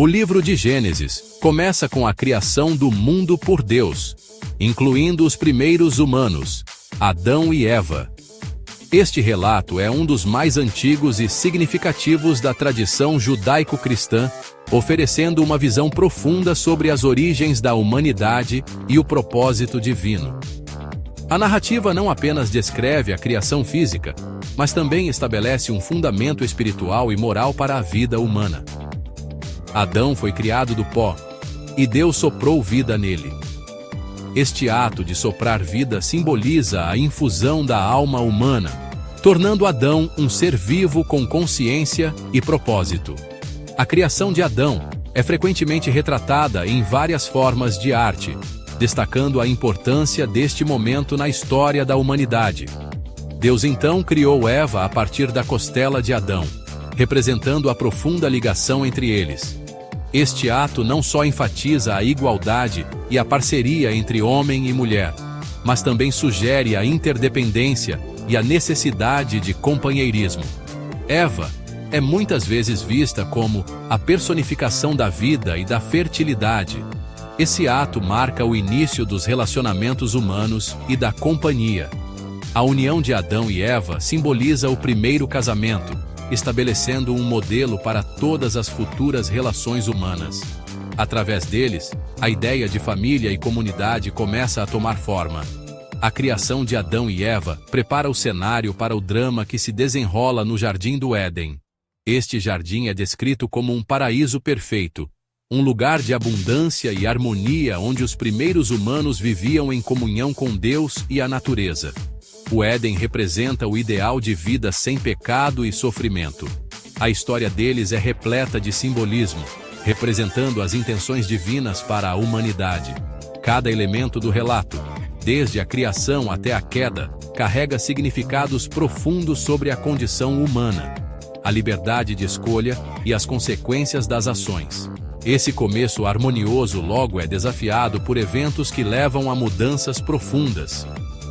O livro de Gênesis começa com a criação do mundo por Deus, incluindo os primeiros humanos, Adão e Eva. Este relato é um dos mais antigos e significativos da tradição judaico-cristã, oferecendo uma visão profunda sobre as origens da humanidade e o propósito divino. A narrativa não apenas descreve a criação física, mas também estabelece um fundamento espiritual e moral para a vida humana. Adão foi criado do pó, e Deus soprou vida nele. Este ato de soprar vida simboliza a infusão da alma humana, tornando Adão um ser vivo com consciência e propósito. A criação de Adão é frequentemente retratada em várias formas de arte, destacando a importância deste momento na história da humanidade. Deus então criou Eva a partir da costela de Adão, representando a profunda ligação entre eles. Este ato não só enfatiza a igualdade e a parceria entre homem e mulher, mas também sugere a interdependência e a necessidade de companheirismo. Eva é muitas vezes vista como a personificação da vida e da fertilidade. Esse ato marca o início dos relacionamentos humanos e da companhia. A união de Adão e Eva simboliza o primeiro casamento, estabelecendo um modelo para todas as futuras relações humanas. Através deles, a ideia de família e comunidade começa a tomar forma. A criação de Adão e Eva prepara o cenário para o drama que se desenrola no Jardim do Éden. Este jardim é descrito como um paraíso perfeito, um lugar de abundância e harmonia onde os primeiros humanos viviam em comunhão com Deus e a natureza. O Éden representa o ideal de vida sem pecado e sofrimento. A história deles é repleta de simbolismo, representando as intenções divinas para a humanidade. Cada elemento do relato, desde a criação até a queda, carrega significados profundos sobre a condição humana, a liberdade de escolha e as consequências das ações. Esse começo harmonioso logo é desafiado por eventos que levam a mudanças profundas.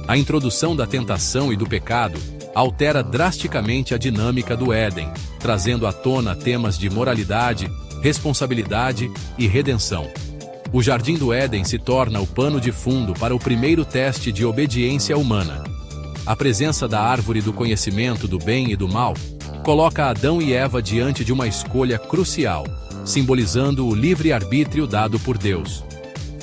A introdução da tentação e do pecado altera drasticamente a dinâmica do Éden, trazendo à tona temas de moralidade, responsabilidade e redenção. O Jardim do Éden se torna o pano de fundo para o primeiro teste de obediência humana. A presença da árvore do conhecimento do bem e do mal coloca Adão e Eva diante de uma escolha crucial, simbolizando o livre-arbítrio dado por Deus.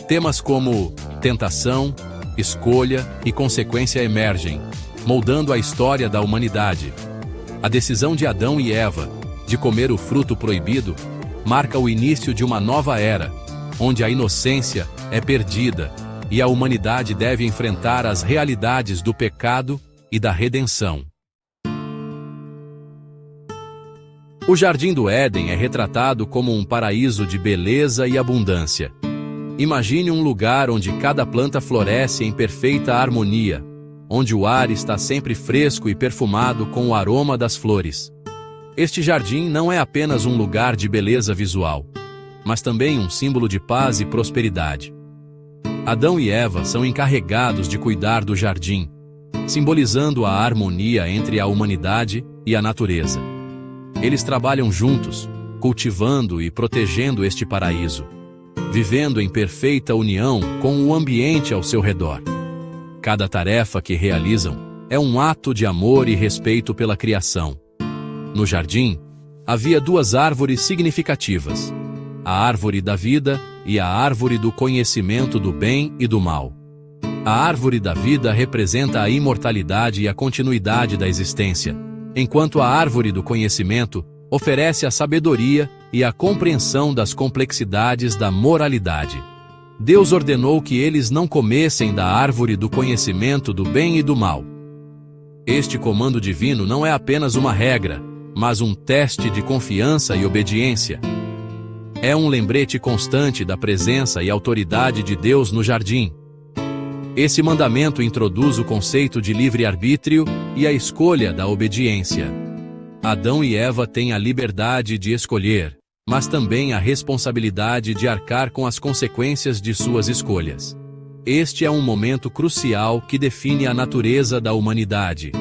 Temas como tentação, escolha e consequência emergem, moldando a história da humanidade. A decisão de Adão e Eva de comer o fruto proibido marca o início de uma nova era, onde a inocência é perdida e a humanidade deve enfrentar as realidades do pecado e da redenção. O Jardim do Éden é retratado como um paraíso de beleza e abundância. Imagine um lugar onde cada planta floresce em perfeita harmonia, onde o ar está sempre fresco e perfumado com o aroma das flores. Este jardim não é apenas um lugar de beleza visual, mas também um símbolo de paz e prosperidade. Adão e Eva são encarregados de cuidar do jardim, simbolizando a harmonia entre a humanidade e a natureza. Eles trabalham juntos, cultivando e protegendo este paraíso, vivendo em perfeita união com o ambiente ao seu redor. Cada tarefa que realizam é um ato de amor e respeito pela criação. No jardim, havia duas árvores significativas: a árvore da vida e a árvore do conhecimento do bem e do mal. A árvore da vida representa a imortalidade e a continuidade da existência, enquanto a árvore do conhecimento oferece a sabedoria e a compreensão das complexidades da moralidade. Deus ordenou que eles não comessem da árvore do conhecimento do bem e do mal. Este comando divino não é apenas uma regra, mas um teste de confiança e obediência. É um lembrete constante da presença e autoridade de Deus no jardim. Esse mandamento introduz o conceito de livre-arbítrio e a escolha da obediência. Adão e Eva têm a liberdade de escolher, mas também a responsabilidade de arcar com as consequências de suas escolhas. Este é um momento crucial que define a natureza da humanidade.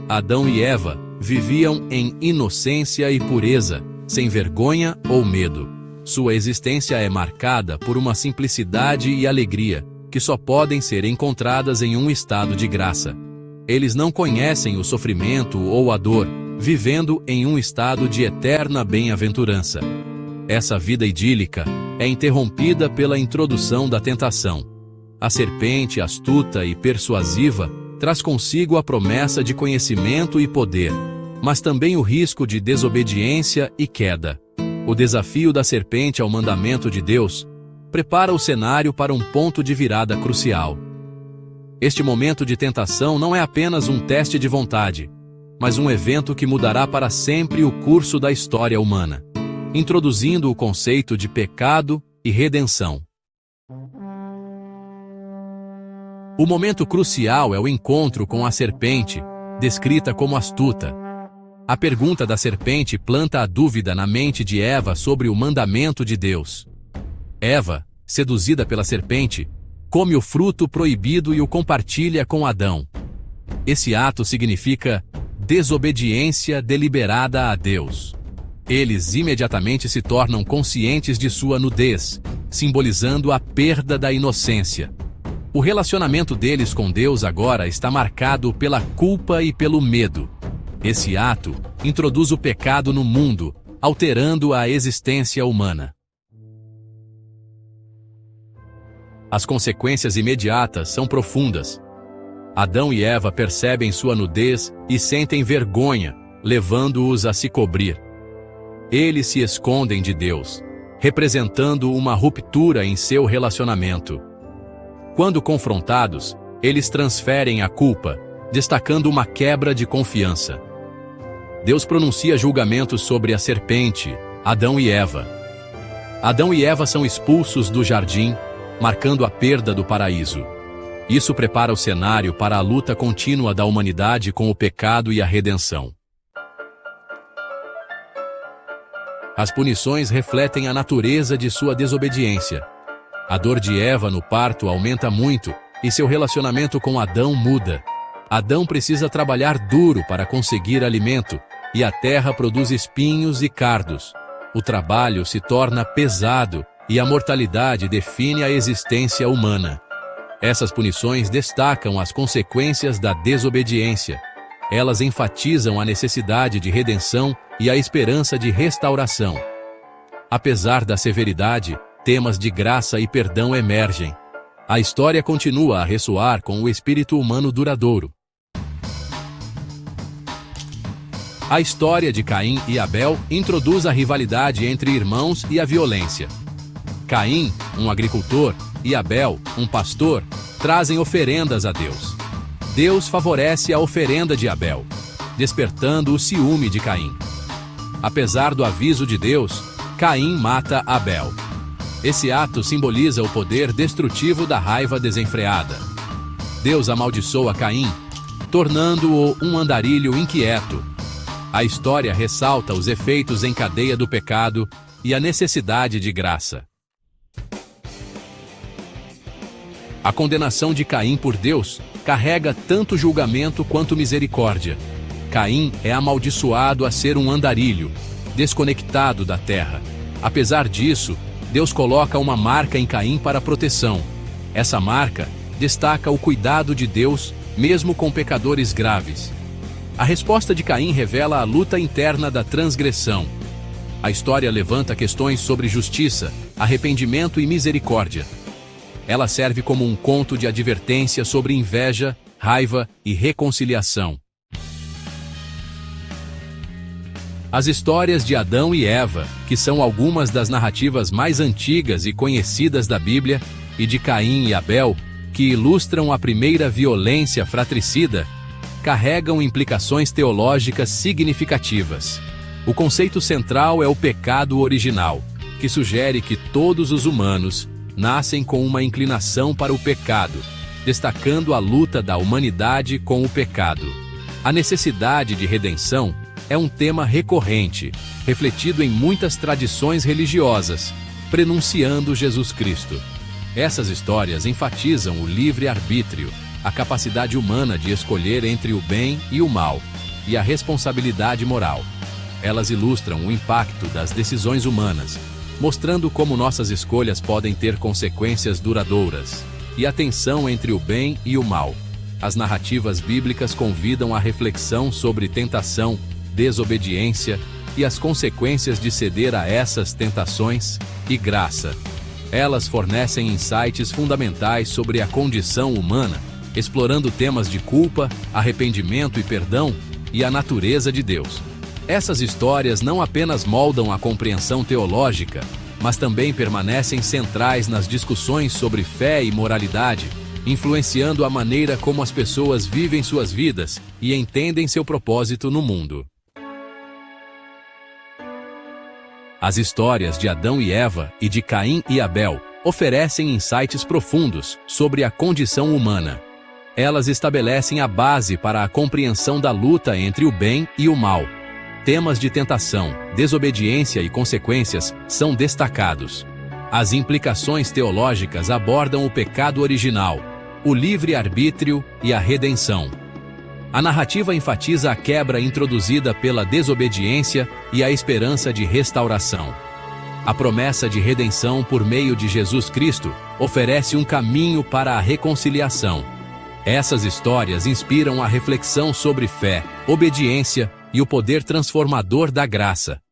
Adão e Eva viviam em inocência e pureza, sem vergonha ou medo. Sua existência é marcada por uma simplicidade e alegria que só podem ser encontradas em um estado de graça. Eles não conhecem o sofrimento ou a dor, vivendo em um estado de eterna bem-aventurança. Essa vida idílica é interrompida pela introdução da tentação. A serpente, astuta e persuasiva, traz consigo a promessa de conhecimento e poder, mas também o risco de desobediência e queda. O desafio da serpente ao mandamento de Deus prepara o cenário para um ponto de virada crucial. Este momento de tentação não é apenas um teste de vontade, mas um evento que mudará para sempre o curso da história humana, introduzindo o conceito de pecado e redenção. O momento crucial é o encontro com a serpente, descrita como astuta. A pergunta da serpente planta a dúvida na mente de Eva sobre o mandamento de Deus. Eva, seduzida pela serpente, come o fruto proibido e o compartilha com Adão. Esse ato significa desobediência deliberada a Deus. Eles imediatamente se tornam conscientes de sua nudez, simbolizando a perda da inocência. O relacionamento deles com Deus agora está marcado pela culpa e pelo medo. Esse ato introduz o pecado no mundo, alterando a existência humana. As consequências imediatas são profundas. Adão e Eva percebem sua nudez e sentem vergonha, levando-os a se cobrir. Eles se escondem de Deus, representando uma ruptura em seu relacionamento. Quando confrontados, eles transferem a culpa, destacando uma quebra de confiança. Deus pronuncia julgamentos sobre a serpente, Adão e Eva. Adão e Eva são expulsos do jardim, marcando a perda do paraíso. Isso prepara o cenário para a luta contínua da humanidade com o pecado e a redenção. As punições refletem a natureza de sua desobediência. A dor de Eva no parto aumenta muito e seu relacionamento com Adão muda. Adão precisa trabalhar duro para conseguir alimento e a terra produz espinhos e cardos. O trabalho se torna pesado e a mortalidade define a existência humana. Essas punições destacam as consequências da desobediência. Elas enfatizam a necessidade de redenção e a esperança de restauração. Apesar da severidade, temas de graça e perdão emergem. A história continua a ressoar com o espírito humano duradouro. A história de Caim e Abel introduz a rivalidade entre irmãos e a violência. Caim, um agricultor, e Abel, um pastor, trazem oferendas a Deus. Deus favorece a oferenda de Abel, despertando o ciúme de Caim. Apesar do aviso de Deus, Caim mata Abel. Esse ato simboliza o poder destrutivo da raiva desenfreada. Deus amaldiçoa Caim, tornando-o um andarilho inquieto. A história ressalta os efeitos em cadeia do pecado e a necessidade de graça. A condenação de Caim por Deus carrega tanto julgamento quanto misericórdia. Caim é amaldiçoado a ser um andarilho, desconectado da terra. Apesar disso, Deus coloca uma marca em Caim para proteção. Essa marca destaca o cuidado de Deus, mesmo com pecadores graves. A resposta de Caim revela a luta interna da transgressão. A história levanta questões sobre justiça, arrependimento e misericórdia. Ela serve como um conto de advertência sobre inveja, raiva e reconciliação. As histórias de Adão e Eva, que são algumas das narrativas mais antigas e conhecidas da Bíblia, e de Caim e Abel, que ilustram a primeira violência fratricida, carregam implicações teológicas significativas. O conceito central é o pecado original, que sugere que todos os humanos nascem com uma inclinação para o pecado, destacando a luta da humanidade com o pecado. A necessidade de redenção é um tema recorrente, refletido em muitas tradições religiosas, prenunciando Jesus Cristo. Essas histórias enfatizam o livre-arbítrio, a capacidade humana de escolher entre o bem e o mal, e a responsabilidade moral. Elas ilustram o impacto das decisões humanas, mostrando como nossas escolhas podem ter consequências duradouras. E a tensão entre o bem e o mal. As narrativas bíblicas convidam à reflexão sobre tentação, desobediência e as consequências de ceder a essas tentações, e graça. Elas fornecem insights fundamentais sobre a condição humana, explorando temas de culpa, arrependimento e perdão, e a natureza de Deus. Essas histórias não apenas moldam a compreensão teológica, mas também permanecem centrais nas discussões sobre fé e moralidade, influenciando a maneira como as pessoas vivem suas vidas e entendem seu propósito no mundo. As histórias de Adão e Eva e de Caim e Abel oferecem insights profundos sobre a condição humana. Elas estabelecem a base para a compreensão da luta entre o bem e o mal. Temas de tentação, desobediência e consequências são destacados. As implicações teológicas abordam o pecado original, o livre-arbítrio e a redenção. A narrativa enfatiza a quebra introduzida pela desobediência e a esperança de restauração. A promessa de redenção por meio de Jesus Cristo oferece um caminho para a reconciliação. Essas histórias inspiram a reflexão sobre fé, obediência e o poder transformador da graça.